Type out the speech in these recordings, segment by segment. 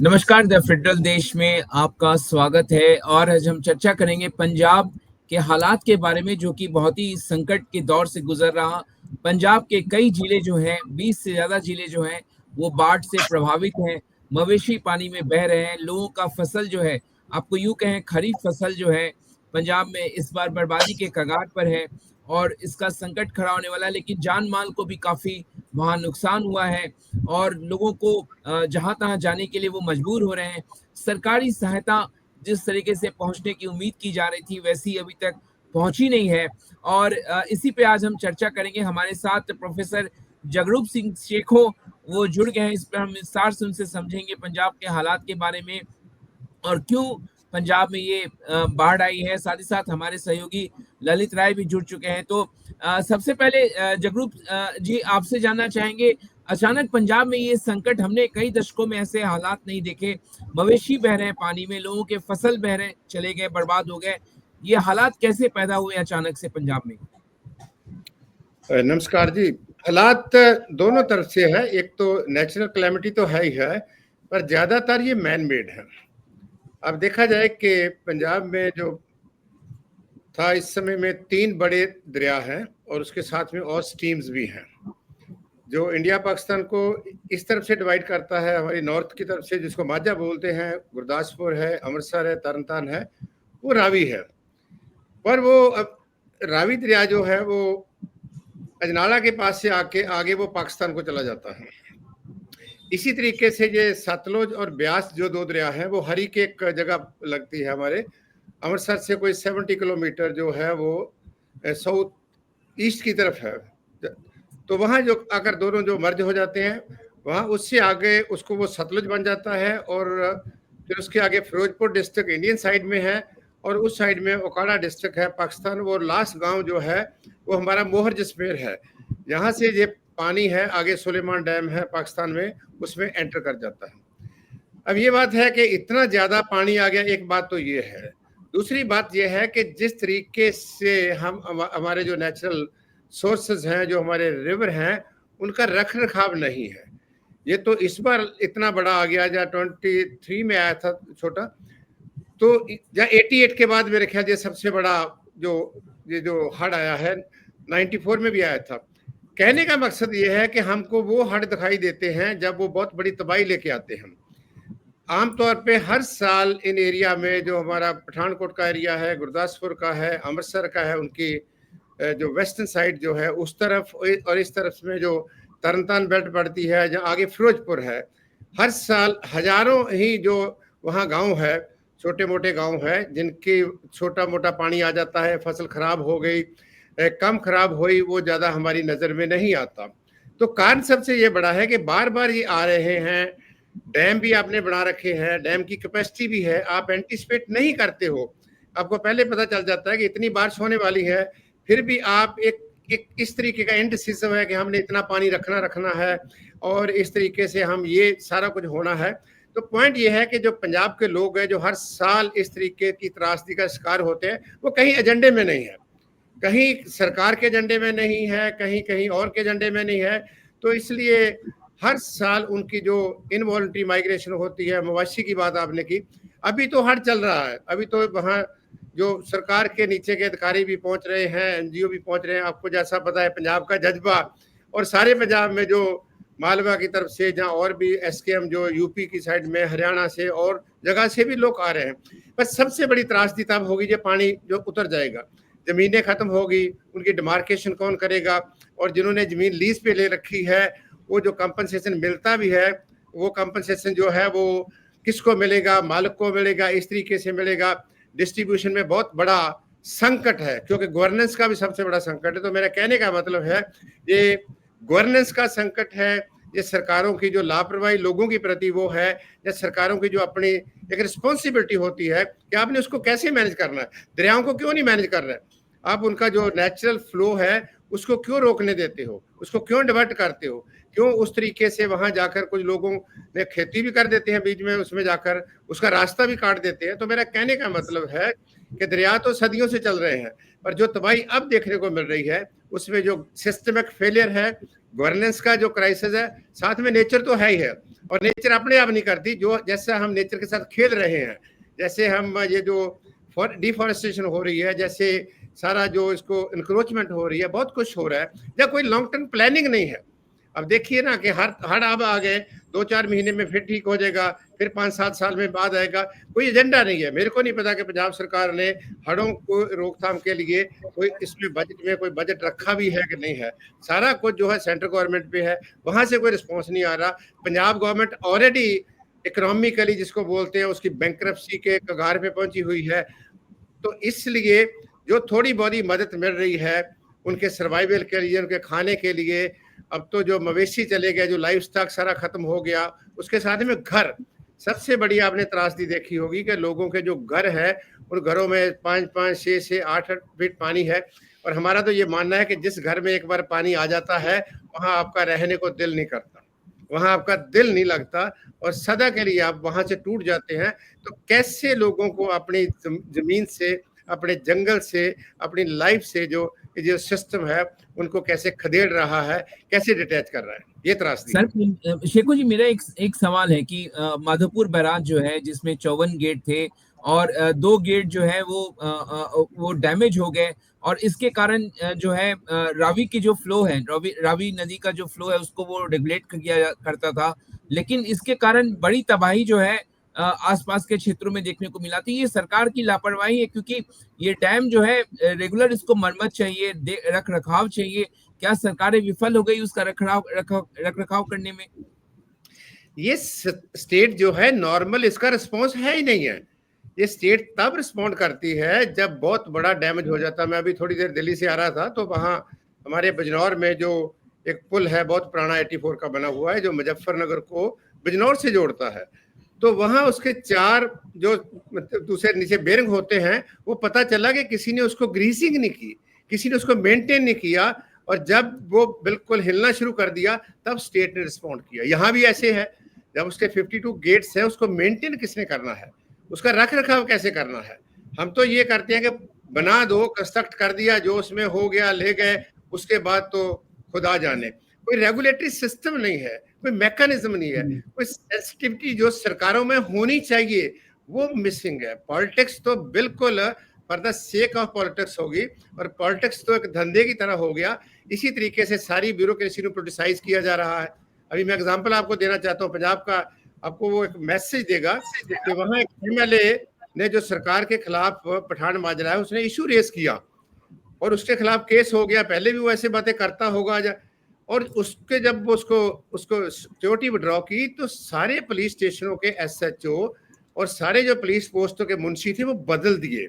नमस्कार। The federal देश में आपका स्वागत है और आज हम चर्चा करेंगे पंजाब के हालात के बारे में, जो कि बहुत ही संकट के दौर से गुजर रहा। पंजाब के कई जिले जो हैं, 20 से ज़्यादा जिले जो हैं, वो बाढ़ से प्रभावित हैं। मवेशी पानी में बह रहे हैं। लोगों का फसल जो है, आपको यूँ कहें खरीफ फसल जो है, पंजाब में इस बार बर्बादी के कगार पर है और इसका संकट खड़ा होने वाला है। लेकिन जान-माल को भी काफ़ी वहाँ नुकसान हुआ है और लोगों को जहाँ-तहाँ जाने के लिए वो मजबूर हो रहे हैं। सरकारी सहायता जिस तरीके से पहुँचने की उम्मीद की जा रही थी, वैसी अभी तक पहुँची नहीं है और इसी पे आज हम चर्चा करेंगे। हमारे साथ प्रोफ़ेसर जगरूप सिंह शेखो, वो जुड़ गए हैं। इस पे हम विस्तार से उनसे समझेंगे पंजाब के हालात के बारे में और क्यों पंजाब में ये बाढ़ आई है। साथ ही साथ हमारे सहयोगी ललित राय भी जुड़ चुके हैं। तो सबसे पहले जगरूप जी, आपसे जानना चाहेंगे, अचानक पंजाब में ये संकट, हमने कई दशकों में ऐसे हालात नहीं देखे। मवेशी बह रहे हैं पानी में, लोगों के फसल बह रहे चले गए, बर्बाद हो गए। ये हालात कैसे पैदा हुए अचानक से पंजाब में? नमस्कार जी। हालात दोनों तरफ से है। एक तो नेचुरल कैलेमिटी तो है ही है, पर ज्यादातर ये मैन मेड है। अब देखा जाए कि पंजाब में जो था, इस समय में 3 बड़े दरिया हैं और उसके साथ में और स्ट्रीम्स भी हैं, जो इंडिया पाकिस्तान को इस तरफ से डिवाइड करता है। हमारी नॉर्थ की तरफ से, जिसको माझा बोलते हैं, गुरदासपुर है, अमृतसर है, तरनतारन है, वो रावी है। पर वो अब रावी दरिया जो है वो अजनाला के पास से आके आगे वो पाकिस्तान को चला जाता है। इसी तरीके से ये सतलुज और ब्यास जो 2 दरिया हैं, वो हरी के एक जगह लगती है हमारे अमृतसर से कोई 70 किलोमीटर जो है वो साउथ ईस्ट की तरफ है। तो वहाँ जो आकर दोनों जो मर्ज हो जाते हैं, वहाँ उससे आगे उसको वो सतलुज बन जाता है और फिर उसके आगे फिरोजपुर डिस्ट्रिक्ट इंडियन साइड में है और उस साइड में ओकाड़ा डिस्ट्रिक्ट है पाकिस्तान। वो लास्ट गांव जो है वो हमारा मोहर जसमेर है। यहाँ से ये पानी है, आगे सुलेमान डैम है पाकिस्तान में, उसमें एंटर कर जाता है। अब ये बात है कि इतना ज़्यादा पानी आ गया, एक बात तो ये है। दूसरी बात ये है कि जिस तरीके से हम हमारे जो नेचुरल सोर्सेज हैं, जो हमारे रिवर हैं, उनका रख रखाव नहीं है। ये तो इस बार इतना बड़ा आ गया, जहाँ 23 में आया था छोटा, तो जहाँ 88 के बाद मेरे ख्याल ये सबसे बड़ा ये जो हड़ आया है, 94 में भी आया था। कहने का मकसद ये है कि हमको वो हड़ दिखाई देते हैं जब वो बहुत बड़ी तबाही लेके आते हैं। आमतौर पे हर साल इन एरिया में, जो हमारा पठानकोट का एरिया है, गुरदासपुर का है, अमृतसर का है, उनकी जो वेस्टर्न साइड जो है उस तरफ, और इस तरफ में जो तरनतारन बेल्ट पड़ती है, जहाँ आगे फिरोजपुर है, हर साल हजारों ही जो वहाँ गांव है, छोटे मोटे गांव है, जिनकी छोटा मोटा पानी आ जाता है, फसल खराब हो गई, कम खराब हुई, वो ज़्यादा हमारी नज़र में नहीं आता। तो कारण सबसे ये बड़ा है कि बार बार ये आ रहे हैं। डैम भी आपने बना रखे हैं, डैम की कैपेसिटी भी है, आप एंटीसिपेट नहीं करते हो। आपको पहले पता चल जाता है कि इतनी बारिश होने वाली है, फिर भी आप एक इस तरीके का एंड सिस्टम है कि हमने इतना पानी रखना है और इस तरीके से हम ये सारा कुछ होना है। तो पॉइंट ये है कि जो पंजाब के लोग हैं, जो हर साल इस तरीके की त्रासदी का शिकार होते हैं, वो कहीं एजेंडे में नहीं है, कहीं सरकार के एजेंडे में नहीं है, कहीं कहीं और के एजेंडे में नहीं है। तो इसलिए हर साल उनकी जो इनवॉलंटरी माइग्रेशन होती है, मवाशी की बात आपने की, अभी तो हड़ चल रहा है। अभी तो वहाँ जो सरकार के नीचे के अधिकारी भी पहुंच रहे हैं, एनजीओ भी पहुंच रहे हैं। आपको जैसा पता है, पंजाब का जज्बा और सारे पंजाब में जो मालवा की तरफ से, जहाँ और भी एसकेएम जो यूपी की साइड में, हरियाणा से और जगह से भी लोग आ रहे हैं। पर सबसे बड़ी त्रासदी तब होगी जब पानी जो उतर जाएगा, जमीनें खत्म होगी, उनकी डिमार्केशन कौन करेगा, और जिन्होंने जमीन लीज पे ले रखी है, वो जो कंपनसेशन मिलता भी है, वो कंपनसेशन जो है वो किसको मिलेगा, मालिक को मिलेगा, इस तरीके से मिलेगा। डिस्ट्रीब्यूशन में बहुत बड़ा संकट है, क्योंकि गवर्नेंस का भी सबसे बड़ा संकट है। तो मेरा कहने का मतलब है, ये गवर्नेंस का संकट है, ये सरकारों की जो लापरवाही लोगों के प्रति वो है, या सरकारों की जो अपनी एक रिस्पॉन्सिबिलिटी होती है कि आपने उसको कैसे मैनेज करना है। दरियाओं को क्यों नहीं मैनेज कर रहे हैं आप? उनका जो नेचुरल फ्लो है उसको क्यों रोकने देते हो, उसको क्यों डिवर्ट करते हो, क्यों उस तरीके से वहां जाकर कुछ लोगों ने खेती भी कर देते हैं बीच में, उसमें जाकर उसका रास्ता भी काट देते हैं। तो मेरा कहने का मतलब है कि दरिया तो सदियों से चल रहे हैं, पर जो तबाही अब देखने को मिल रही है उसमें जो सिस्टमिक फेलियर है, गवर्नेंस का जो क्राइसिस है, साथ में नेचर तो है ही है। और नेचर अपने आप नहीं करती, जो जैसा हम नेचर के साथ खेल रहे हैं, जैसे हम ये जो डिफॉरेस्टेशन हो रही है, जैसे सारा जो इसको इंक्रोचमेंट हो रही है, बहुत कुछ हो रहा है, जब कोई लॉन्ग टर्म प्लानिंग नहीं है। अब देखिए ना कि हर अब आ गए, 2-4 महीने में फिर ठीक हो जाएगा, फिर 5-7 साल में बाद आएगा, कोई एजेंडा नहीं है। मेरे को नहीं पता कि पंजाब सरकार ने हड़ों को रोकथाम के लिए कोई इसमें बजट में कोई बजट रखा भी है कि नहीं है। सारा कुछ जो है सेंट्रल गवर्नमेंट पे है, वहां से कोई रिस्पॉन्स नहीं आ रहा। पंजाब गवर्नमेंट ऑलरेडी इकोनॉमिकली जिसको बोलते हैं उसकी बैंकरप्सी के कगार पे पहुंची हुई है, तो इसलिए जो थोड़ी बहुत मदद मिल रही है उनके सर्वाइवल के लिए, उनके खाने के लिए, अब तो जो मवेशी चले गए, जो लाइफ स्टॉक सारा खत्म हो गया, उसके साथ में घर, सबसे बड़ी आपने त्रासदी देखी होगी कि लोगों के जो घर है उन घरों में 5-5, 6-6, 8-8 फीट पानी है। और हमारा तो ये मानना है कि जिस घर में एक बार पानी आ जाता है वहां आपका रहने को दिल नहीं करता, वहां आपका दिल नहीं लगता और सदा के लिए आप वहां से टूट जाते हैं। तो कैसे लोगों को अपनी जमीन से, अपने जंगल से, अपनी लाइफ से जो सिस्टम है उनको कैसे खदेड़ रहा है, कैसे डिटैच कर रहा है, ये त्रासदी है। सर शेखू जी, मेरा एक सवाल है कि माधोपुर बैराज जो है जिसमें 54 गेट थे और 2 गेट जो है वो डैमेज हो गए और इसके कारण जो है रावी की जो फ्लो है, रावी नदी का जो फ्लो है उसको वो रेगुलेट किया करता था, लेकिन इसके कारण बड़ी तबाही जो है आसपास के क्षेत्रों में देखने को मिला थी। ये सरकार की लापरवाही है क्योंकि ये डैम जो है रेगुलर इसको मरम्मत चाहिए, रख रखाव चाहिए। क्या सरकारें विफल हो गई उसका रख रखाव करने में? ये स्टेट जो है नॉर्मल इसका रिस्पॉन्स है ही नहीं है। ये स्टेट तब रिस्पॉन्ड करती है जब बहुत बड़ा डैमेज हो जाता है। मैं अभी थोड़ी देर दिल्ली से आ रहा था तो वहाँ हमारे बिजनौर में जो एक पुल है बहुत पुराना 84 का बना हुआ है जो मुजफ्फरनगर को बिजनौर से जोड़ता है, तो वहां उसके 4 जो दूसरे नीचे बेरिंग होते हैं वो पता चला कि किसी ने उसको ग्रीसिंग नहीं की, किसी ने उसको मेंटेन नहीं किया और जब वो बिल्कुल हिलना शुरू कर दिया तब स्टेट ने रिस्पॉन्ड किया। यहाँ भी ऐसे है, जब उसके 52 गेट्स हैं उसको मेंटेन किसने करना है, उसका रख रखाव कैसे करना है। हम तो ये करते हैं कि बना दो, कंस्ट्रक्ट कर दिया, जो उसमें हो गया ले गए, उसके बाद तो खुदा जाने। कोई रेगुलेटरी सिस्टम नहीं है, कोई मैकेनिज्म नहीं है, कोई सेंसिटिविटी जो सरकारों में होनी चाहिए वो मिसिंग है। पॉलिटिक्स तो बिल्कुल for the sake of politics होगी और पॉलिटिक्स तो एक धंधे की तरह हो गया। इसी तरीके से सारी ब्यूरोक्रेसी को पोलिटिसाइज किया जा रहा है। अभी मैं एग्जांपल आपको देना चाहता हूँ पंजाब का, आपको वो एक मैसेज देगा कि वहां एक एमएलए ने जो सरकार के खिलाफ पठान माजरा है उसने इशू रेस किया और उसके खिलाफ केस हो गया। पहले भी वो ऐसे बातें करता होगा और उसके जब उसको सिक्योरिटी विड्रॉ की तो सारे पुलिस स्टेशनों के एसएचओ और सारे जो पुलिस पोस्टों के मुंशी थे वो बदल दिए।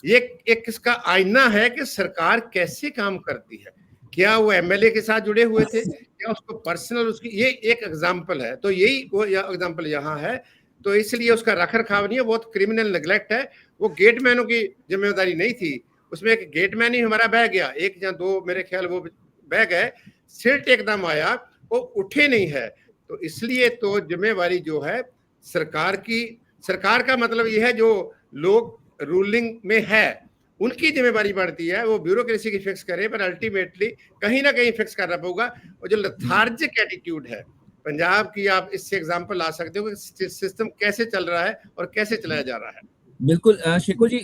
ये एक इसका आईना है कि सरकार कैसे काम करती है। क्या वो एमएलए के साथ जुड़े हुए थे, क्या उसको पर्सनल, उसकी ये एक एग्जांपल है। तो यही वो एग्जांपल यहाँ है। तो इसलिए उसका रख रखाव नहीं है, बहुत क्रिमिनल नेग्लेक्ट है। वो गेटमैनों की जिम्मेदारी नहीं थी, उसमें एक गेटमैन ही हमारा बह गया, 1 या 2 मेरे ख्याल वो बह गए, सिल्ट एकदम आया, वो उठे नहीं है। तो इसलिए तो जिम्मेवारी जो है सरकार की, सरकार का मतलब ये है जो लोग रूलिंग में है उनकी जिम्मेवारी बढ़ती है, वो ब्यूरोक्रेसी की फिक्स करे, पर अल्टीमेटली कहीं ना कहीं फिक्स करना होगा। और जो लथार्जिक एटीट्यूड है पंजाब की, आप इससे एग्जांपल ला सकते हो कि सिस्टम कैसे चल रहा है और कैसे चलाया जा रहा है। बिल्कुल शेखू जी,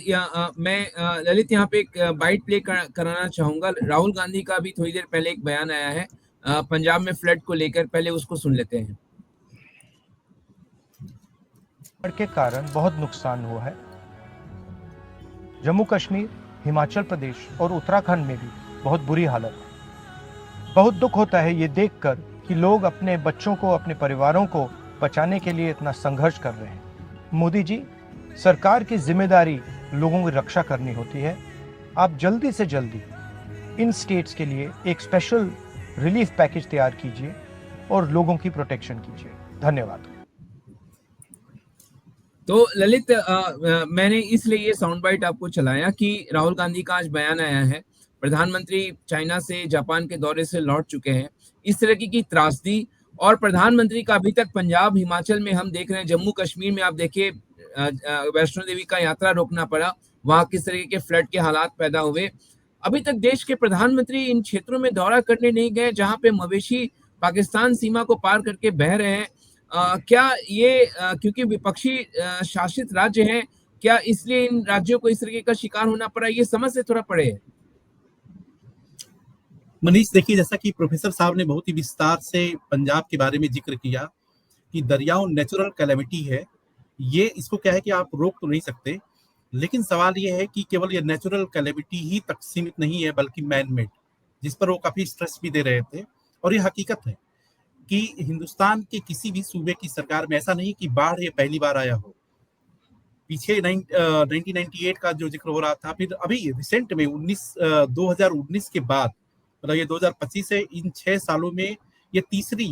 मैं ललित यहाँ पे एक बाइट प्ले कराना चाहूंगा। राहुल गांधी का भी थोड़ी देर पहले एक बयान आया है पंजाब में फ्लड को लेकर, पहले उसको सुन लेते हैं। के कारण बहुत नुकसान हुआ है। जम्मू कश्मीर, हिमाचल प्रदेश और उत्तराखंड में भी बहुत बुरी हालत है। बहुत दुख होता है ये देखकर कि लोग अपने बच्चों को, अपने परिवारों को बचाने के लिए इतना संघर्ष कर रहे हैं। मोदी जी, सरकार की जिम्मेदारी लोगों की रक्षा करनी होती है। आप जल्दी से जल्दी इन स्टेट्स के लिए एक स्पेशल रिलीफ पैकेज तैयार कीजिए और लोगों की प्रोटेक्शन कीजिए। धन्यवाद। तो ललित, मैंने इसलिए ये साउंड बाइट आपको चलाया कि राहुल गांधी का आज बयान आया है। प्रधानमंत्री चाइना से, जापान के दौरे से लौट चुके हैं। इस तरह की त्रासदी, और प्रधानमंत्री का अभी तक पंजाब, हिमाचल में हम देख रहे हैं, जम्मू कश्मीर में आप देखिए वैष्णो देवी का यात्रा रोकना पड़ा, वहां किस तरह के फ्लड के हालात पैदा हुए। अभी तक देश के प्रधानमंत्री इन क्षेत्रों में दौरा करने नहीं गए जहां पे मवेशी पाकिस्तान सीमा को पार करके बह रहे हैं। क्या ये क्योंकि विपक्षी शासित राज्य हैं, क्या इसलिए इन राज्यों को इस तरीके का शिकार होना पड़ा, ये समझ से थोड़ा परे है? मनीष, देखिए, जैसा कि प्रोफेसर साहब ने बहुत ही विस्तार से पंजाब के बारे में जिक्र किया कि दरियाओं नेचुरल कैलेमिटी है। ये इसको क्या है कि आप रोक तो नहीं सकते, लेकिन सवाल ये है कि केवल ये नेचुरल कैलेमिटी ही तक सीमित नहीं है, बल्कि मैन मेड, जिस पर वो काफी स्ट्रेस भी दे रहे थे। और ये हकीकत है कि हिंदुस्तान के किसी भी सूबे की सरकार में ऐसा नहीं कि बाढ़ ये पहली बार आया हो। पीछे 1998 का जो जिक्र हो रहा था, फिर अभी रिसेंट में 2019 के बाद, मतलब ये 2025 से इन 6 सालों में ये तीसरी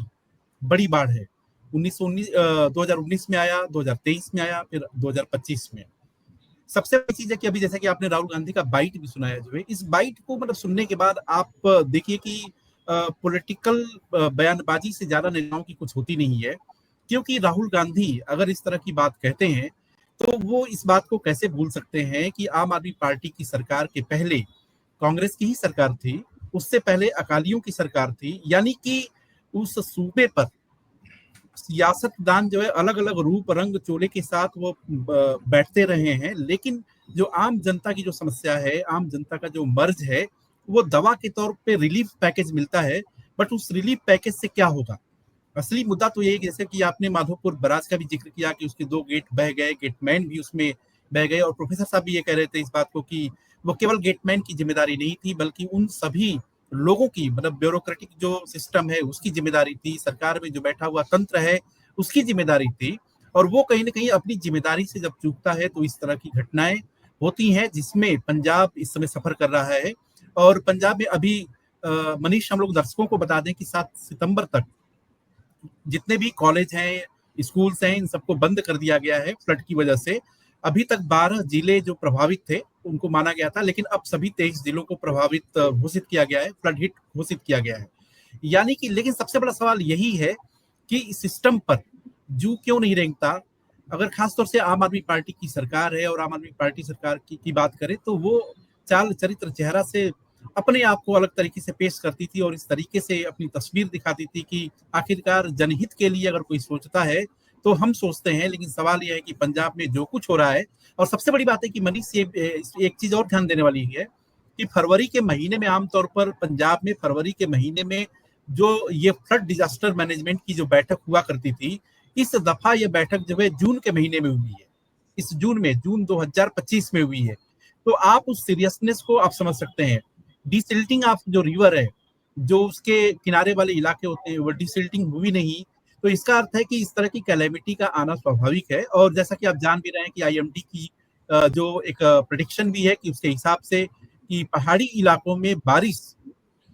बड़ी बाढ़ है। 2019 में आया, 2023 में आया, फिर 2025 में। सबसे बड़ी चीज है कि अभी जैसे कि आपने राहुल गांधी का बाइट भी सुनाया, जो है इस बाइट को मतलब सुनने के बाद आप देखिए कि पॉलिटिकल बयानबाजी से ज्यादा नेताओं की कुछ होती नहीं है। क्योंकि राहुल गांधी अगर इस तरह की बात कहते हैं तो वो इस बात को कैसे भूल सकते हैं कि आम आदमी पार्टी की सरकार के पहले कांग्रेस की ही सरकार थी, उससे पहले अकालियों की सरकार थी, यानी कि उस सूबे पर सियासतदान जो है अलग अलग रूप रंग चोले के साथ वो बैठते रहे हैं। लेकिन जो आम जनता की जो समस्या है, आम जनता का जो मर्ज है, वो दवा के तौर पे रिलीफ पैकेज मिलता है, बट उस रिलीफ पैकेज से क्या होगा? असली मुद्दा तो यही, जैसे कि आपने माधोपुर बराज का भी जिक्र किया कि उसके 2 गेट बह गए, गेटमैन भी उसमें बह गए, और प्रोफेसर साहब भी ये कह रहे थे इस बात को कि वो केवल गेटमैन की जिम्मेदारी नहीं थी, बल्कि उन सभी लोगों की, मतलब ब्यूरोक्रेटिक जो सिस्टम है उसकी जिम्मेदारी थी, सरकार में जो बैठा हुआ तंत्र है उसकी जिम्मेदारी थी। और वो कहीं ना कहीं अपनी जिम्मेदारी से जब चूकता है तो इस तरह की घटनाएं होती हैं, जिसमें पंजाब इस समय सफर कर रहा है। और पंजाब में अभी मनीष, हम लोग दर्शकों को बता दें कि 7 सितंबर तक जितने भी कॉलेज हैं, स्कूल्स हैं, इन सबको बंद कर दिया गया है फ्लड की वजह से। अभी तक 12 जिले जो प्रभावित थे उनको माना गया था, लेकिन अब सभी 23 जिलों को प्रभावित घोषित किया गया है, फ्लड हिट घोषित किया गया है। यानी कि, लेकिन सबसे बड़ा सवाल यही है कि इस सिस्टम पर जू क्यों नहीं रेंगता? अगर खासतौर से आम आदमी पार्टी की सरकार है और आम आदमी पार्टी सरकार की बात करें तो वो चाल चरित्र चेहरा से अपने आप को अलग तरीके से पेश करती थी और इस तरीके से अपनी तस्वीर दिखाती थी कि आखिरकार जनहित के लिए अगर कोई सोचता है तो हम सोचते हैं। लेकिन सवाल यह है कि पंजाब में जो कुछ हो रहा है, और सबसे बड़ी बात है कि मनीष, ये एक चीज और ध्यान देने वाली है कि फरवरी के महीने में, आमतौर पर पंजाब में फरवरी के महीने में जो ये फ्लड डिजास्टर मैनेजमेंट की जो बैठक हुआ करती थी, इस दफा ये बैठक जो है जून के महीने में हुई है। इस जून 2025 में हुई है। तो आप उस सीरियसनेस को आप समझ सकते हैं। डिसिल्टिंग ऑफ जो रिवर है, जो उसके किनारे वाले इलाके होते हैं, वो डिसिल्टिंग हुई नहीं। तो इसका अर्थ है कि इस तरह की कैलेमिटी का आना स्वाभाविक है। और जैसा कि आप जान भी रहे हैं कि IMD की जो एक प्रेडिक्शन भी है कि उसके हिसाब से कि पहाड़ी इलाकों में बारिश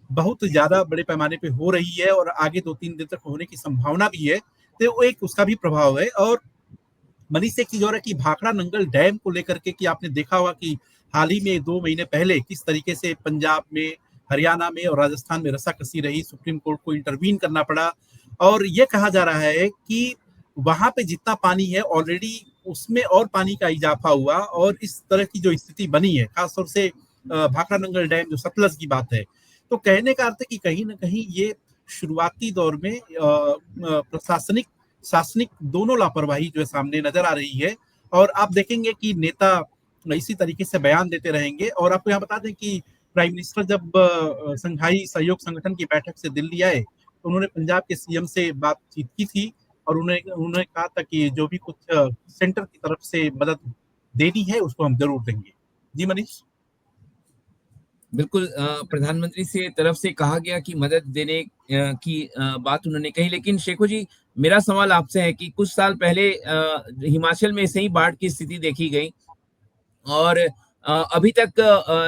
बहुत ज्यादा बड़े पैमाने पे हो रही है और आगे 2-3 दिन तक होने की संभावना भी है। तो एक उसका भी प्रभाव है। और मनीष, एक चीज और है कि भाखड़ा नंगल डैम को लेकर के कि आपने देखा होगा कि हाल ही में 2 महीने पहले किस तरीके से पंजाब में, हरियाणा में और राजस्थान में रस्साकसी रही, सुप्रीम कोर्ट को इंटरवीन करना पड़ा। और ये कहा जा रहा है कि वहां पे जितना पानी है ऑलरेडी उसमें और पानी का इजाफा हुआ और इस तरह की जो स्थिति बनी है, खासतौर से भाखड़ा नंगल डैम जो सतलज की बात है। तो कहने का अर्थ है कि कहीं ना कहीं ये शुरुआती दौर में प्रशासनिक शासनिक दोनों लापरवाही जो है सामने नजर आ रही है। और आप देखेंगे कि नेता इसी तरीके से बयान देते रहेंगे। और आपको यहाँ बता दें कि प्राइम मिनिस्टर जब संघाई सहयोग संगठन की बैठक से दिल्ली आए तो उन्होंने पंजाब के CM से बातचीत की थी और उन्होंने कहा था कि जो भी कुछ सेंटर की तरफ से मदद देनी है उसको हम जरूर देंगे। जी मनीष। बिल्कुल, प्रधानमंत्री से तरफ से कहा गया कि मदद देने की बात उन्होंने कही। लेकिन शेखू जी, मेरा सवाल आपसे है कि कुछ साल पहले हिमाचल में ऐसे ही बाढ़ की स्थिति देखी गई और अभी तक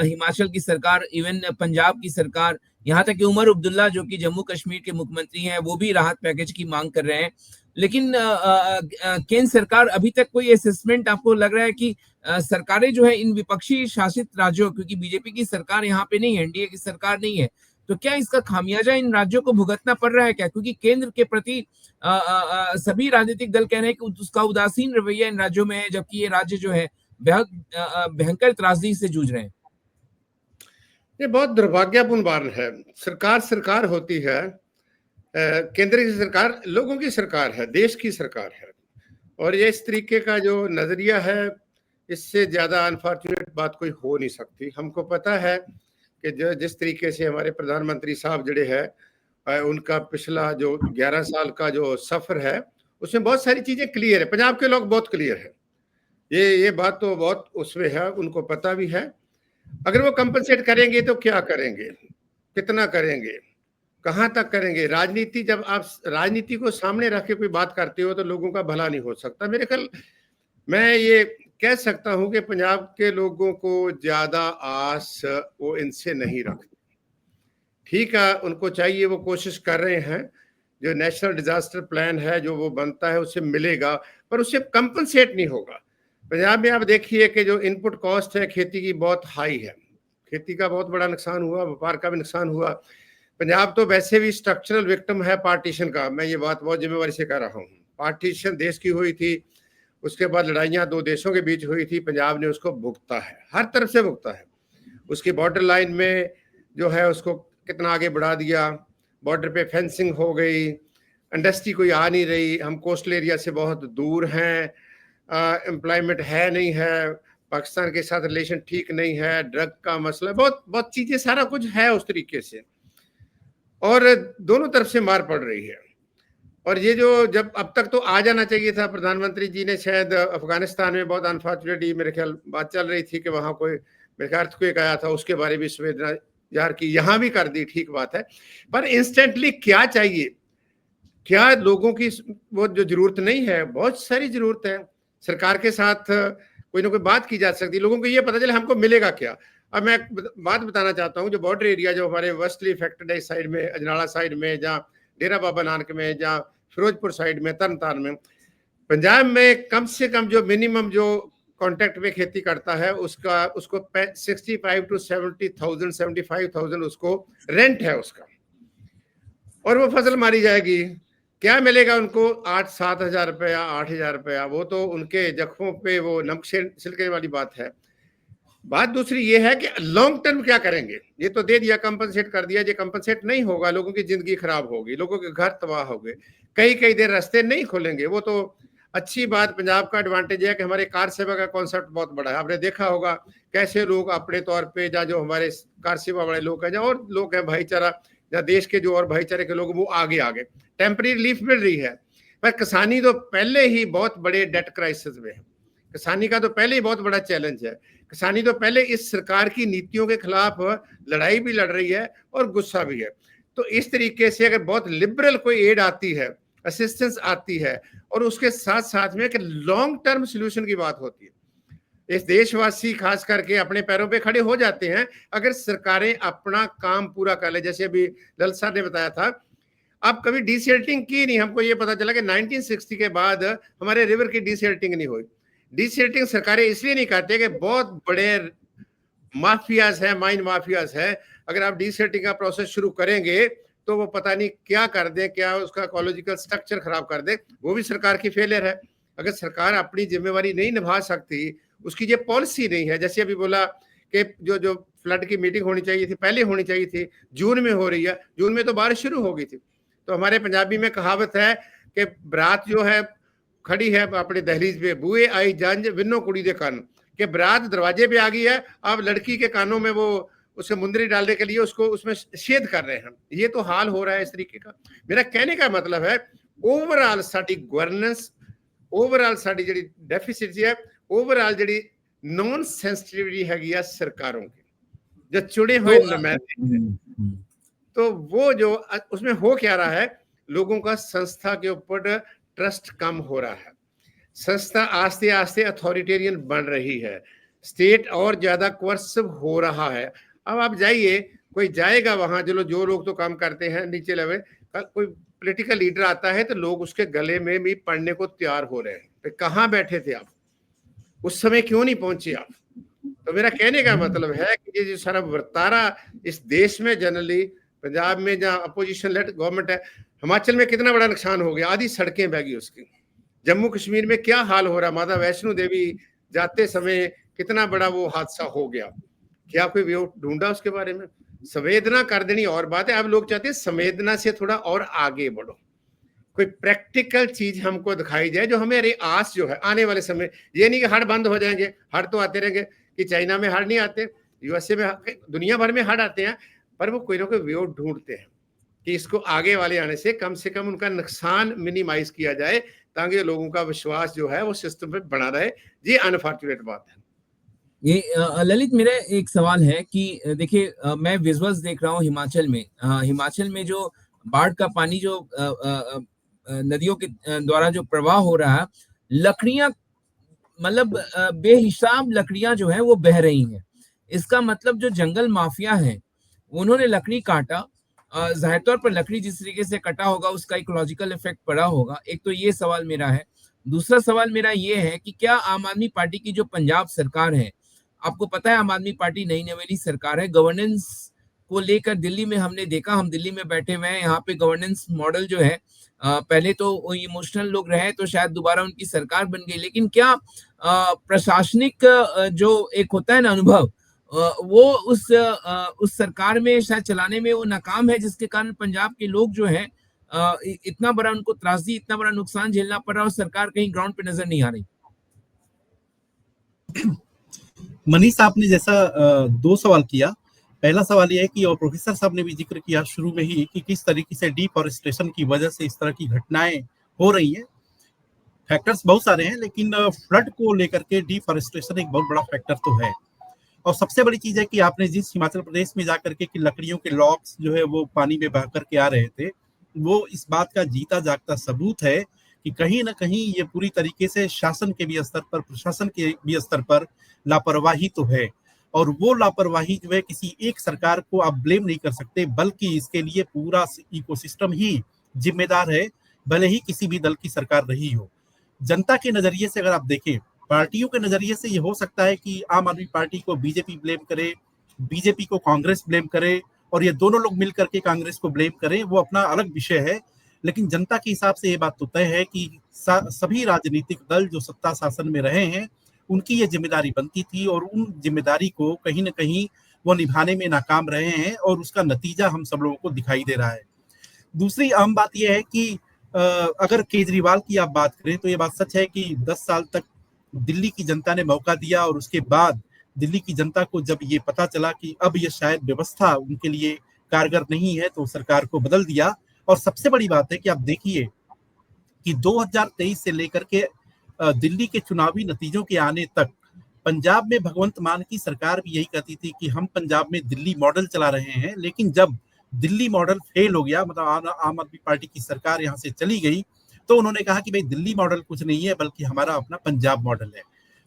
हिमाचल की सरकार, इवन पंजाब की सरकार, यहाँ तक कि उमर अब्दुल्ला जो कि जम्मू कश्मीर के मुख्यमंत्री हैं, वो भी राहत पैकेज की मांग कर रहे हैं। लेकिन केंद्र सरकार अभी तक कोई असेसमेंट आपको लग रहा है कि सरकारें जो है इन विपक्षी शासित राज्यों, क्योंकि बीजेपी की सरकार यहाँ पे नहीं है, NDA की सरकार नहीं है, तो क्या इसका खामियाजा इन राज्यों को भुगतना पड़ रहा है क्या? क्योंकि केंद्र के प्रति सभी राजनीतिक दल कह रहे हैं कि उसका उदासीन रवैया इन राज्यों में है, जबकि ये राज्य जो है बेहद भयंकर त्रासदी से जूझ रहे हैं। ये बहुत दुर्भाग्यपूर्ण बात है। सरकार होती है, केंद्र की सरकार लोगों की सरकार है, देश की सरकार है, और ये इस तरीके का जो नजरिया है, इससे ज्यादा अनफॉर्चुनेट बात कोई हो नहीं सकती। हमको पता है कि जो जिस तरीके से हमारे प्रधानमंत्री साहब जड़े हैं, उनका पिछला जो 11 साल का जो सफर है, उसमें बहुत सारी चीजें क्लियर है। पंजाब के लोग बहुत क्लियर है, ये बात तो बहुत उसमें है, उनको पता भी है। अगर वो कंपनसेट करेंगे तो क्या करेंगे, कितना करेंगे, कहां तक करेंगे। राजनीति, जब आप राजनीति को सामने रख के कोई बात करते हो तो लोगों का भला नहीं हो सकता। मेरे ख्याल मैं ये कह सकता हूं कि पंजाब के लोगों को ज्यादा आस वो इनसे नहीं रखते। ठीक है, उनको चाहिए, वो कोशिश कर रहे हैं, जो नेशनल डिजास्टर प्लान है जो वो बनता है उससे मिलेगा, पर उससे कंपनसेट नहीं होगा। पंजाब में आप देखिए कि जो इनपुट कॉस्ट है खेती की बहुत हाई है, खेती का बहुत बड़ा नुकसान हुआ, व्यापार का भी नुकसान हुआ। पंजाब तो वैसे भी स्ट्रक्चरल विक्टिम है पार्टीशन का, मैं ये बात बहुत जिम्मेवारी से कह रहा हूँ। पार्टीशन देश की हुई थी, उसके बाद लड़ाइयाँ दो देशों के बीच हुई थी, पंजाब ने उसको भुगता है, हर तरफ से भुगता है। उसकी बॉर्डर लाइन में जो है उसको कितना आगे बढ़ा दिया, बॉर्डर पे फेंसिंग हो गई, इंडस्ट्री कोई आ नहीं रही, हम कोस्टल एरिया से बहुत दूर हैं, एम्प्लॉयमेंट है नहीं है, पाकिस्तान के साथ रिलेशन ठीक नहीं है, ड्रग का मसला, बहुत बहुत चीजें, सारा कुछ है उस तरीके से, और दोनों तरफ से मार पड़ रही है। और ये जो जब अब तक तो आ जाना चाहिए था, प्रधानमंत्री जी ने शायद अफगानिस्तान में बहुत अनफॉर्चुनेटली मेरे ख्याल बात चल रही थी कि वहां कोई मेरे ख्याल अर्थक्वेक आया था, उसके बारे में संवेदना जार की, यहाँ भी कर दी, ठीक बात है। पर इंस्टेंटली क्या चाहिए, क्या लोगों की वो जो जरूरत नहीं है, बहुत सारी जरूरत है। सरकार के साथ कोई ना कोई बात की जा सकती है, लोगों को ये पता चले हमको मिलेगा क्या। अब मैं बात बताना चाहता हूँ, जो बॉर्डर एरिया जो हमारे वेस्टली इफेक्टेड है, इस साइड में, अजनाला साइड में, जहाँ डेरा बाबा नानक में, जहाँ फिरोजपुर साइड में, तरन तारण में, पंजाब में कम से कम जो मिनिमम जो कॉन्ट्रैक्ट में खेती करता है उसको 65 to 70,000 75,000 उसको रेंट है उसका, और वो फसल मारी जाएगी, क्या मिलेगा उनको? 8-7 हजार रुपया, 8 हजार रुपया, वो तो उनके जख्मों पे वो नमक छिड़के वाली बात है। बात दूसरी ये है कि लॉन्ग टर्म क्या करेंगे। ये तो दे दिया, कंपनसेट कर दिया, ये कंपनसेट नहीं होगा, लोगों की जिंदगी खराब होगी, लोगों के घर तबाह हो गए, कई देर रास्ते नहीं खोलेंगे। वो तो अच्छी बात, पंजाब का एडवांटेज है कि हमारे कार सेवा का कॉन्सेप्ट बहुत बड़ा है। आपने देखा होगा कैसे लोग अपने तौर पे, जहाँ जो हमारे कार सेवा वाले लोग हैं, जहाँ और लोग हैं भाईचारा, जहाँ देश के जो और भाईचारे के लोग, वो आगे टेम्पररी रिलीफ मिल रही है। पर किसानी तो पहले ही बहुत बड़े डेट क्राइसिस में है, किसानी का तो पहले ही बहुत बड़ा चैलेंज है। किसानी तो पहले इस सरकार की नीतियों के खिलाफ लड़ाई भी लड़ रही है और गुस्सा भी है। तो इस तरीके से अगर बहुत लिबरल कोई एड आती है, असिस्टेंस आती है, और उसके साथ साथ में एक लॉन्ग टर्म सोल्यूशन की बात होती है, इस देशवासी खास करके अपने पैरों पे खड़े हो जाते हैं अगर सरकारें अपना काम पूरा कर ले। जैसे अभी ललित साहब ने बताया था, अब कभी डीसिल्टिंग की नहीं, हमको ये पता चला कि 1960 के बाद हमारे रिवर की डीसिल्टिंग नहीं हुई। डीसिल्टिंग सरकारें इसलिए नहीं करते कि बहुत बड़े माफियाज हैं, माइन माफियाज हैं। अगर आप डीसिल्टिंग का प्रोसेस शुरू करेंगे तो वो पता नहीं क्या कर दें, क्या उसका इकोलॉजिकल स्ट्रक्चर खराब कर दे, वो भी सरकार की फेलियर है। अगर सरकार अपनी जिम्मेवारी नहीं निभा सकती, उसकी ये पॉलिसी नहीं है, जैसे अभी बोला कि जो फ्लड की मीटिंग होनी चाहिए थी, पहले होनी चाहिए थी, जून में हो रही है, जून में तो बारिश शुरू हो गई थी। तो हमारे पंजाबी में कहावत है कि बरात जो है खड़ी है अपने दहलीज पे, बुए आई जंज विनो कुड़ी दे कान, कि बरात दरवाजे पे आ गई है, अब लड़की के कानों में वो उसे मुंदरी डालने के लिए उसको उसमें छेद कर रहे हैं। ये तो हाल हो रहा है इस तरीके का। मेरा कहने का मतलब है ओवरऑल साडी गवर्नेंस, ओवरऑल साडी जिहड़ी डेफिसिट है, ओवरऑल जिहड़ी नॉन सेंसिटिविटी हैगी है सरकारों की, जो चुने हुए नुमाइंदे, तो वो जो उसमें हो क्या रहा है, लोगों का संस्था के ऊपर ट्रस्ट कम हो रहा है, संस्था आस्ते आस्ते अथॉरिटेरियन बन रही है, स्टेट और ज्यादा कोर्सिव हो रहा है। अब आप जाइए, कोई जाएगा वहां, जो लोग तो काम करते हैं नीचे लेवल, कोई पॉलिटिकल लीडर आता है तो लोग उसके गले में भी पड़ने को तैयार हो रहे हैं। तो कहाँ बैठे थे आप उस समय, क्यों नहीं पहुंचे आप? तो मेरा कहने का मतलब है कि ये जो सारा वर्तारा इस देश में, जनरली पंजाब में जहाँ अपोजिशन लेड गवर्नमेंट है, हिमाचल में कितना बड़ा नुकसान हो गया, आधी सड़कें बह गई उसकी। जम्मू कश्मीर में क्या हाल हो रहा, माता वैष्णो देवी जाते समय कितना बड़ा वो हादसा हो गया, क्या कोई व्यू ढूंढा उसके बारे में? संवेदना कर देनी और बात है, अब लोग चाहते हैं संवेदना से थोड़ा और आगे बढ़ो, कोई प्रैक्टिकल चीज हमको दिखाई जाए जो हमें आस जो है आने वाले समय, ये नहीं कि हड़ बंद हो जाएंगे, हड़ तो आते रहेंगे, कि चाइना में हड़ नहीं आते, यूएसए में, दुनिया भर में हड़ आते हैं, पर वो कोई ना कोई वे ढूंढते हैं कि इसको आगे वाले आने से कम उनका नुकसान मिनिमाइज किया जाए, ताकि लोगों का विश्वास जो है वो सिस्टम पे बना रहे। ये अनफॉर्चुनेट बात है। ये ललित, मेरा एक सवाल है कि देखिए, मैं विजुअल्स देख रहा हूँ हिमाचल में, हिमाचल में जो बाढ़ का पानी जो नदियों के द्वारा जो प्रवाह हो रहा है, लकड़ियां, मतलब बेहिसाब लकड़ियां जो है वो बह रही हैं। इसका मतलब जो जंगल माफिया है उन्होंने लकड़ी काटा, जाहिर तौर पर लकड़ी जिस तरीके से कटा होगा उसका इकोलॉजिकल इफेक्ट पड़ा होगा। एक तो ये सवाल मेरा है। दूसरा सवाल मेरा ये है कि क्या आम आदमी पार्टी की जो पंजाब सरकार है, आपको पता है आम आदमी पार्टी नई नवेली सरकार है, गवर्नेंस को लेकर दिल्ली में हमने देखा, हम दिल्ली में बैठे हुए हैं, यहाँ पे गवर्नेंस मॉडल जो है, पहले तो इमोशनल लोग रहे तो शायद दोबारा उनकी सरकार बन गई, लेकिन क्या प्रशासनिक जो एक होता है ना अनुभव, वो उस सरकार में शायद चलाने में वो नाकाम है, जिसके कारण पंजाब के लोग जो है इतना बड़ा उनको त्रासदी, इतना बड़ा नुकसान झेलना पड़ रहा है और सरकार कहीं ग्राउंड पे नजर नहीं आ रही। मनीष साहब ने जैसा दो सवाल किया, पहला सवाल यह है कि, और प्रोफेसर साहब ने भी जिक्र किया शुरू में ही, कि किस तरीके से डिफॉरेस्टेशन की वजह से इस तरह की घटनाएं हो रही हैं। फैक्टर्स बहुत सारे हैं, लेकिन फ्लड को लेकर के डिफॉरेस्टेशन एक बहुत बड़ा फैक्टर तो है। और सबसे बड़ी चीज है कि आपने जिस हिमाचल प्रदेश में जाकर के कि लकड़ियों के लॉक्स जो है वो पानी में बह करके आ रहे थे, वो इस बात का जीता जागता सबूत है कि कहीं ना कहीं ये पूरी तरीके से शासन के भी स्तर पर, प्रशासन के भी स्तर पर लापरवाही तो है। और वो लापरवाही जो है किसी एक सरकार को आप ब्लेम नहीं कर सकते, बल्कि इसके लिए पूरा इकोसिस्टम ही जिम्मेदार है, भले ही किसी भी दल की सरकार रही हो। जनता के नजरिए से अगर आप देखें, पार्टियों के नजरिए से ये हो सकता है कि आम आदमी पार्टी को बीजेपी ब्लेम करे, बीजेपी को कांग्रेस ब्लेम करे, और ये दोनों लोग मिलकर के कांग्रेस को ब्लेम करें, वो अपना अलग विषय है। लेकिन जनता के हिसाब से ये बात तो तय है कि सभी राजनीतिक दल जो सत्ता शासन में रहे हैं उनकी ये जिम्मेदारी बनती थी, और उन जिम्मेदारी को कहीं ना कहीं वो निभाने में नाकाम रहे हैं, और उसका नतीजा हम सब लोगों को दिखाई दे रहा है। दूसरी अहम बात यह है कि अगर केजरीवाल की आप बात करें तो ये बात सच है कि 10 साल तक दिल्ली की जनता ने मौका दिया, और उसके बाद दिल्ली की जनता को जब ये पता चला कि अब ये शायद व्यवस्था उनके लिए कारगर नहीं है, तो सरकार को बदल दिया। और सबसे बड़ी बात है कि आप देखिए कि 2023 से लेकर के दिल्ली के चुनावी नतीजों के आने तक पंजाब में भगवंत मान की सरकार भी यही कहती थी कि हम पंजाब में दिल्ली मॉडल चला रहे हैं, लेकिन जब दिल्ली मॉडल फेल हो गया, मतलब आम आदमी पार्टी की सरकार यहाँ से चली गई, तो उन्होंने कहा कि भाई दिल्ली मॉडल कुछ नहीं है, बल्कि हमारा अपना पंजाब मॉडल है।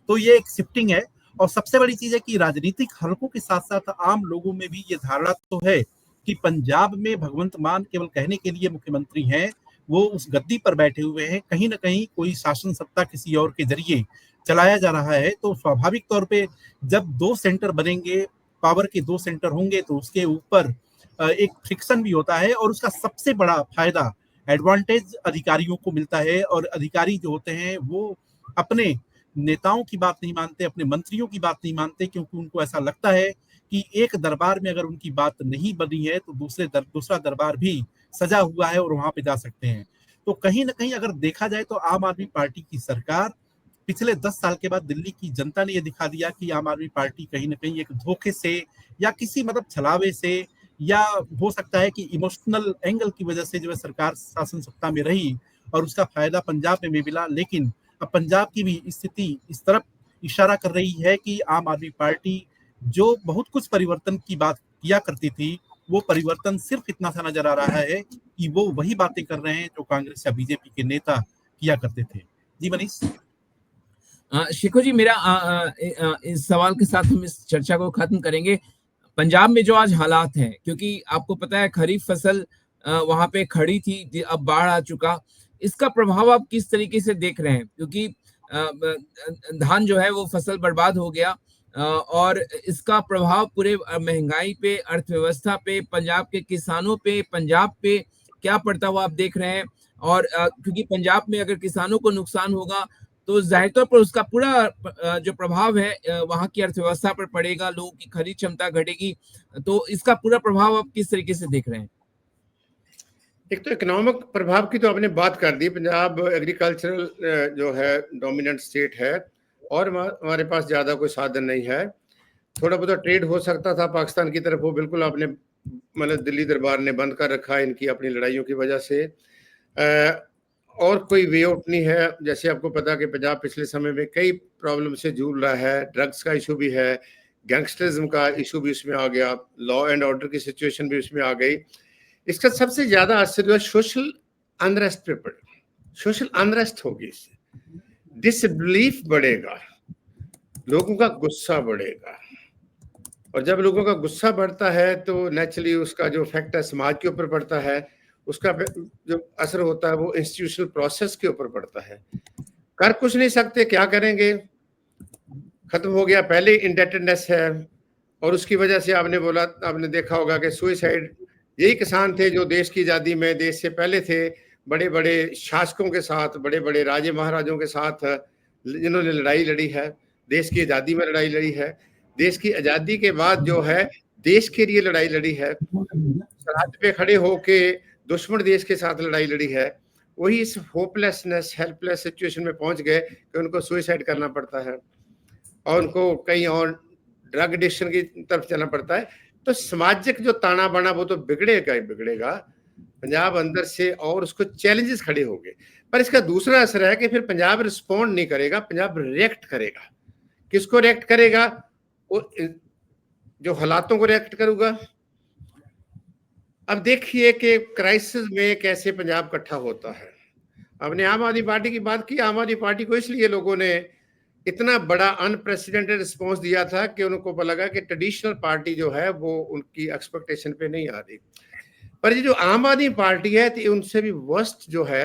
तो ये एक शिफ्टिंग है। और सबसे बड़ी चीज है कि राजनीतिक हलकों के साथ साथ आम लोगों में भी ये धारणा तो है कि पंजाब में भगवंत मान केवल कहने के लिए मुख्यमंत्री हैं, वो उस गद्दी पर बैठे हुए हैं, कहीं ना कहीं कोई शासन सत्ता किसी और के जरिए चलाया जा रहा है। तो स्वाभाविक तौर पे जब दो सेंटर बनेंगे, पावर के दो सेंटर होंगे, तो उसके ऊपर एक फ्रिक्शन भी होता है, और उसका सबसे बड़ा फायदा, एडवांटेज अधिकारियों को मिलता है। और अधिकारी जो होते हैं वो अपने नेताओं की बात नहीं मानते, अपने मंत्रियों की बात नहीं मानते, क्योंकि उनको ऐसा लगता है कि एक दरबार में अगर उनकी बात नहीं बनी है तो दूसरा दरबार भी सजा हुआ है और वहां पे जा सकते हैं। तो कहीं ना कहीं अगर देखा जाए तो आम आदमी पार्टी की सरकार, पिछले 10 साल के बाद दिल्ली की जनता ने यह दिखा दिया कि आम आदमी पार्टी कहीं ना कहीं एक धोखे से या किसी मतलब छलावे से, या हो सकता है कि इमोशनल एंगल की वजह से जो है सरकार शासन सत्ता में रही और उसका फायदा पंजाब में भी मिला। लेकिन अब पंजाब की भी स्थिति इस तरफ इशारा कर रही है कि आम आदमी पार्टी जो बहुत कुछ परिवर्तन की बात किया करती थी, वो परिवर्तन सिर्फ इतना सा नजर आ रहा है कि वो वही बातें कर रहे हैं जो कांग्रेस या बीजेपी के नेता किया करते थे। जी मनीष। शिखो जी, मेरा इस सवाल के साथ हम इस चर्चा को खत्म करेंगे। पंजाब में जो आज हालात हैं, क्योंकि आपको पता है खरीफ फसल वहां पे खड़ी थी, अब बाढ़ आ चुका, इसका प्रभाव आप किस तरीके से देख रहे हैं? क्योंकि धान जो है वो फसल बर्बाद हो गया, और इसका प्रभाव पूरे महंगाई पे, अर्थव्यवस्था पे, पंजाब के किसानों पे, पंजाब पे क्या पड़ता हुआ आप देख रहे हैं? और क्योंकि पंजाब में अगर किसानों को नुकसान होगा तो जाहिर तौर पर उसका पूरा जो प्रभाव है वहाँ की अर्थव्यवस्था पर पड़ेगा, लोगों की खरीद क्षमता घटेगी। तो इसका पूरा प्रभाव आप किस तरीके से देख रहे हैं? एक तो इकोनॉमिक प्रभाव की तो आपने बात कर दी। पंजाब एग्रीकल्चरल जो है डोमिनेंट स्टेट है और हमारे पास ज़्यादा कोई साधन नहीं है। थोड़ा बहुत ट्रेड हो सकता था पाकिस्तान की तरफ, वो बिल्कुल आपने मतलब दिल्ली दरबार ने बंद कर रखा है इनकी अपनी लड़ाइयों की वजह से। और कोई वे आउट नहीं है। जैसे आपको पता कि पंजाब पिछले समय में कई प्रॉब्लम से जूझ रहा है, ड्रग्स का इशू भी है, गैंगस्टरिज्म का इशू भी उसमें आ गया, लॉ एंड ऑर्डर की सिचुएशन भी उसमें आ गई। इसका सबसे ज्यादा असर जो है सोशल अनरेस्ट पे पड़ेगा। सोशल अनरेस्ट होगी, इससे डिसबिलीफ बढ़ेगा, लोगों का गुस्सा बढ़ेगा, और जब लोगों का गुस्सा बढ़ता है तो नेचुरली उसका जो इफेक्ट है समाज के ऊपर पड़ता है, उसका जो असर होता है वो इंस्टीट्यूशनल प्रोसेस के ऊपर पड़ता है। कर कुछ नहीं सकते, क्या करेंगे, खत्म हो गया। पहले इंडेटेडनेस है और उसकी वजह से आपने देखा होगा कि सुइसाइड, यही किसान थे जो देश की आज़ादी में देश से पहले थे, बड़े बड़े शासकों के साथ, बड़े बड़े राजे महाराजों के साथ जिन्होंने लड़ाई लड़ी है, देश की आज़ादी में लड़ाई लड़ी है, देश की आज़ादी के बाद जो है देश के लिए लड़ाई लड़ी है, सरहद पे खड़े होके दुश्मन देश के साथ लड़ाई लड़ी है। वही इस होपलेसनेस हेल्पलेस सिचुएशन में पहुंच गए कि उनको सुइसाइड करना पड़ता है और उनको कहीं और ड्रग एडिक्शन की तरफ चलना पड़ता है। तो सामाजिक जो ताना बाना वो तो बिगड़ेगा ही बिगड़ेगा पंजाब अंदर से, और उसको चैलेंजेस खड़े होंगे। पर इसका दूसरा असर है कि फिर पंजाब रिस्पॉन्ड नहीं करेगा, पंजाब रिएक्ट करेगा। किसको रिएक्ट करेगा? वो जो हालातों को रिएक्ट करूंगा। अब देखिए कि क्राइसिस में कैसे पंजाब इकट्ठा होता है। आपने आम आदमी पार्टी की बात की। आम आदमी पार्टी को इसलिए लोगों ने इतना बड़ा अनप्रेसिडेंटेड रिस्पॉन्स दिया था कि उनको लगा कि ट्रेडिशनल पार्टी जो है वो उनकी एक्सपेक्टेशन पे नहीं आ रही। पर ये जो आम आदमी पार्टी है तो उनसे भी वर्स्ट जो है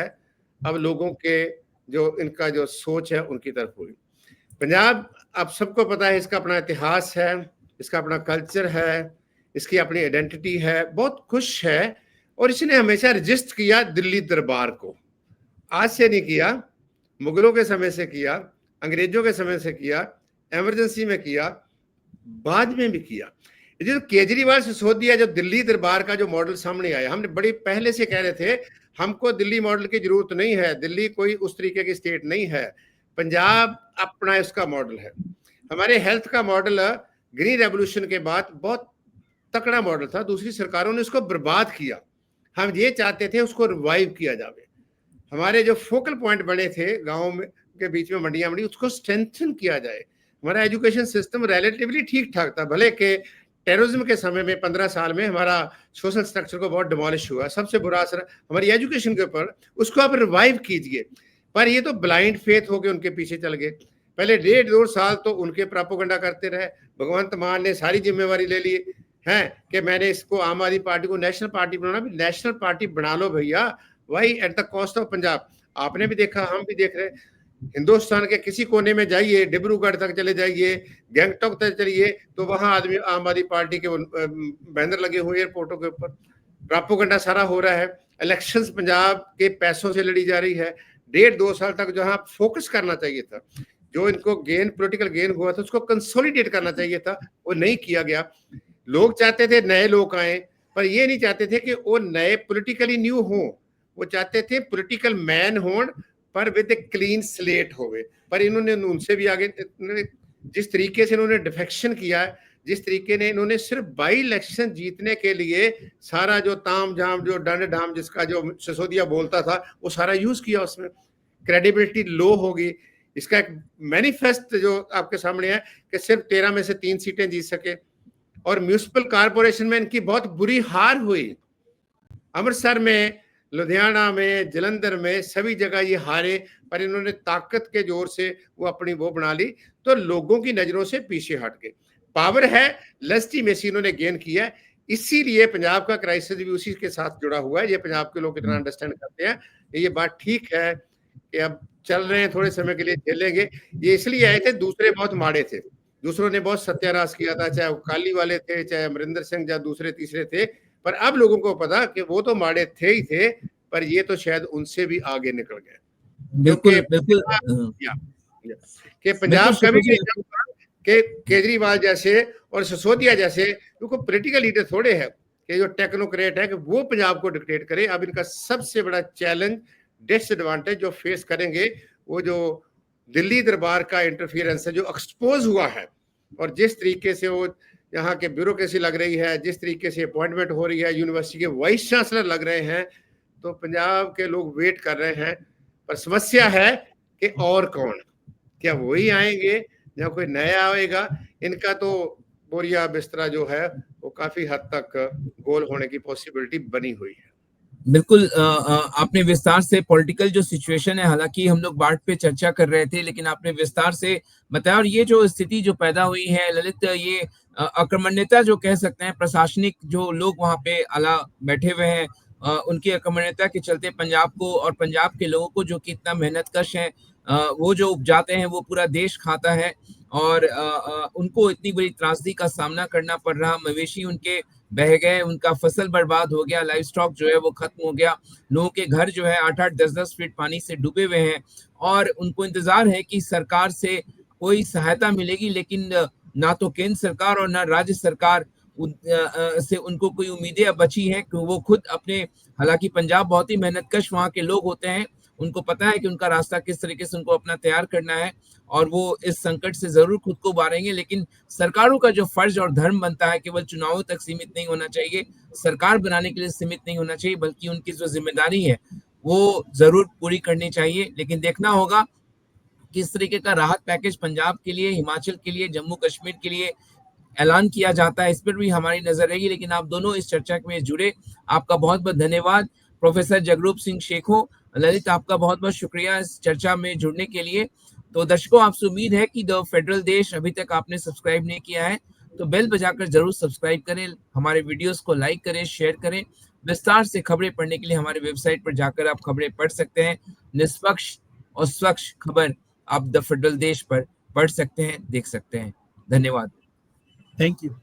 अब लोगों के जो इनका जो सोच है उनकी तरफ हुई। पंजाब आप सबको पता है, इसका अपना इतिहास है, इसका अपना कल्चर है, इसकी अपनी आइडेंटिटी है, बहुत खुश है। और इसने हमेशा रजिस्ट किया दिल्ली दरबार को। आज से नहीं किया, मुगलों के समय से किया, अंग्रेजों के समय से किया, इमरजेंसी में किया, बाद में भी किया। जो केजरीवाल सिसोदिया जो दिल्ली दरबार का जो मॉडल सामने आया, हमने बड़ी पहले से कह रहे थे हमको दिल्ली मॉडल की जरूरत नहीं है, दिल्ली कोई उस तरीके की स्टेट नहीं है, पंजाब अपना इसका मॉडल है। हमारे हेल्थ का मॉडल ग्रीन रेवोल्यूशन के बाद बहुत तकड़ा मॉडल था, दूसरी सरकारों ने उसको बर्बाद किया। हम ये चाहते थे उसको रिवाइव किया जाए। हमारे जो फोकल पॉइंट बने थे गाँव में के बीच में मंडियां उसको स्ट्रेंथन किया जाए। हमारा एजुकेशन सिस्टम रिलेटिवली ठीक ठाक था, भले के टेररिज्म के समय में 15 साल में हमारा सोशल स्ट्रक्चर को बहुत डिमोलिश हुआ। सबसे बुरा असर हमारी एजुकेशन के ऊपर, उसको आप रिवाइव कीजिए। पर ये तो ब्लाइंड फेथ होके उनके पीछे चल गए। पहले 1.5-2 साल तो उनके प्रोपेगेंडा करते रहे। भगवंत मान ने सारी जिम्मेवारी ले ली है कि मैंने इसको आम आदमी पार्टी को नेशनल पार्टी बनाना। भी नेशनल पार्टी बना लो भैया, वही at the cost of Punjab. आपने भी देखा, हम भी देख रहे, हिंदुस्तान के किसी कोने में जाइए, डिब्रूगढ़ तक चले जाइए, गैंगटॉक तक चलिए, तो वहां आदमी आम आदमी पार्टी के बैनर लगे हुए एयरपोर्टों के ऊपर, प्रोपेगेंडा सारा हो रहा है। इलेक्शंस पंजाब के पैसों से लड़ी जा रही है। 1.5-2 साल तक जहां फोकस करना चाहिए था, जो इनको पॉलिटिकल गेन हुआ था, उसको कंसोलिडेट करना चाहिए था, वो नहीं किया गया। लोग चाहते थे नए लोग आए, पर ये नहीं चाहते थे कि वो नए पॉलिटिकली न्यू हों, वो चाहते थे पॉलिटिकल मैन हों पर विद ए क्लीन स्लेट होवे। पर इन्होंने उनसे भी आगे, जिस तरीके से इन्होंने डिफेक्शन किया, जिस तरीके ने इन्होंने सिर्फ बाई इलेक्शन जीतने के लिए सारा जो ताम झाम जो डंड ढाम जिसका जो सिसोदिया बोलता था वो सारा यूज किया, उसमें क्रेडिबिलिटी लो होगी। इसका एक मैनिफेस्ट जो आपके सामने है कि सिर्फ 13 में से 3 सीटें जीत सके, और म्यूनिसिपल कारपोरेशन में इनकी बहुत बुरी हार हुई। अमृतसर में, लुधियाना में, जलंधर में, सभी जगह ये हारे, पर इन्होंने ताकत के जोर से वो अपनी वो बना ली, तो लोगों की नजरों से पीछे हट गए। पावर है, लेजिटिमेसी इन्होंने गेन किया, इसीलिए पंजाब का क्राइसिस भी उसी के साथ जुड़ा हुआ है। ये पंजाब के लोग इतना अंडरस्टैंड करते हैं, ये बात ठीक है कि अब चल रहे हैं, थोड़े समय के लिए झेलेंगे। ये इसलिए आए थे, दूसरे बहुत माड़े थे, दूसरों ने बहुत सत्यानाश किया था, चाहे वो काली वाले थे, चाहे अमरिंदर सिंह, या दूसरे तीसरे थे। पर अब लोगों को पता कि वो तो माड़े थे ही थे, पर ये तो शायद उनसे भी आगे निकल गए। बिल्कुल बिल्कुल। कि पंजाब बिल्कुल कभी नहीं सुप्रीत चाहूंगा कि केजरीवाल जैसे और सिसोदिया जैसे, क्योंकि पॉलिटिकल लीडर थोड़े हैं कि जो टेक्नोक्रेट है कि वो पंजाब को डिक्टेट करे। अब इनका सबसे बड़ा चैलेंज, डिसएडवांटेज जो फेस करेंगे, वो जो दिल्ली दरबार का इंटरफियरेंस है जो एक्सपोज हुआ है, और जिस तरीके से वो यहाँ के ब्यूरोक्रेसी लग रही है, जिस तरीके से अपॉइंटमेंट हो रही है, यूनिवर्सिटी के वाइस चांसलर लग रहे हैं, तो पंजाब के लोग वेट कर रहे हैं। पर समस्या है कि और कौन, क्या वही आएंगे या कोई नया आएगा? इनका तो बोरिया बिस्तरा जो है वो काफी हद तक गोल होने की पॉसिबिलिटी बनी हुई है। बिल्कुल आपने विस्तार से पॉलिटिकल जो सिचुएशन है, हालांकि हम लोग बाढ़ पे चर्चा कर रहे थे, लेकिन आपने विस्तार से बताया। और ये जो स्थिति जो पैदा हुई है ललित, ये अकर्मण्यता जो कह सकते हैं, प्रशासनिक जो लोग वहाँ पे आला बैठे हुए हैं, उनकी अकर्मण्यता के चलते पंजाब को और पंजाब के लोगों को जो कि इतना मेहनत कश है, वो जो उपजाते हैं वो पूरा देश खाता है, और उनको इतनी बड़ी त्रासदी का सामना करना पड़ रहा। मवेशी उनके बह गए, उनका फसल बर्बाद हो गया, लाइव स्टॉक जो है वो खत्म हो गया, लोगों के घर जो है 8-8 10-10 फीट पानी से डूबे हुए हैं, और उनको इंतजार है कि सरकार से कोई सहायता मिलेगी, लेकिन ना तो केंद्र सरकार और ना राज्य सरकार से उनको कोई उम्मीदें अब बची हैं कि वो खुद अपने, हालांकि पंजाब बहुत ही मेहनतकश वहाँ के लोग होते हैं, उनको पता है कि उनका रास्ता किस तरीके से उनको अपना तैयार करना है, और वो इस संकट से जरूर खुद को उबारेंगे। लेकिन सरकारों का जो फर्ज और धर्म बनता है, केवल चुनावों तक सीमित नहीं होना चाहिए, सरकार बनाने के लिए सीमित नहीं होना चाहिए, बल्कि उनकी जो जिम्मेदारी है वो जरूर पूरी करनी चाहिए। लेकिन देखना होगा किस तरीके का राहत पैकेज पंजाब के लिए, हिमाचल के लिए, जम्मू कश्मीर के लिए ऐलान किया जाता है, इस पर भी हमारी नजर रहेगी। लेकिन आप दोनों इस चर्चा में जुड़े, आपका बहुत बहुत धन्यवाद। प्रोफेसर जगरूप सिंह शेखो, ललित, आपका बहुत बहुत शुक्रिया इस चर्चा में जुड़ने के लिए। तो दर्शकों, आपसे उम्मीद है कि द फेडरल देश अभी तक आपने सब्सक्राइब नहीं किया है तो बेल बजाकर जरूर सब्सक्राइब करें, हमारे वीडियोस को लाइक करें, शेयर करें। विस्तार से खबरें पढ़ने के लिए हमारे वेबसाइट पर जाकर आप खबरें पढ़ सकते हैं। निष्पक्ष और स्वच्छ खबर आप द फेडरल देश पर पढ़ सकते हैं, देख सकते हैं। धन्यवाद। Thank you.